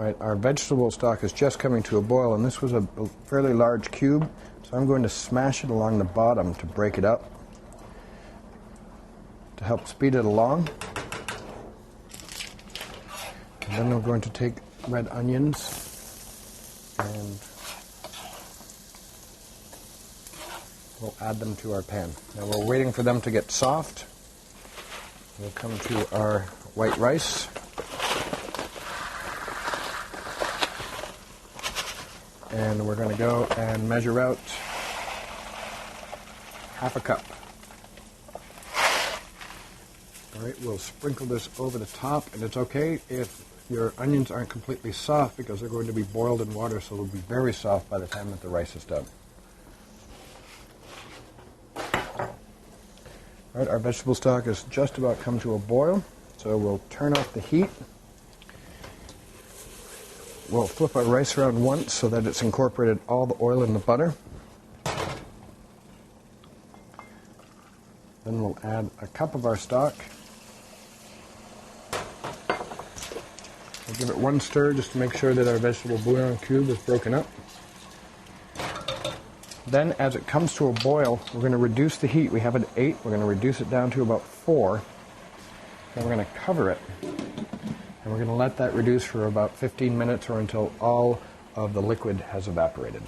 Right, our vegetable stock is just coming to a boil, and this was a fairly large cube, so I'm going to smash it along the bottom to break it up, to help speed it along. And then I'm going to take red onions and we'll add them to our pan. Now we're waiting for them to get soft. We'll come to our white rice. And we're going to go and measure out half a cup. All right, we'll sprinkle this over the top, and it's okay if your onions aren't completely soft because they're going to be boiled in water, so they'll be very soft by the time that the rice is done. All right, our vegetable stock has just about come to a boil, so we'll turn off the heat. We'll flip our rice around once so that it's incorporated all the oil in the butter. Then we'll add a cup of our stock. We'll give it one stir just to make sure that our vegetable bouillon cube is broken up. Then as it comes to a boil, we're going to reduce the heat. We have it at 8. We're going to reduce it down to about 4. Then we're going to cover it. And we're going to let that reduce for about 15 minutes or until all of the liquid has evaporated.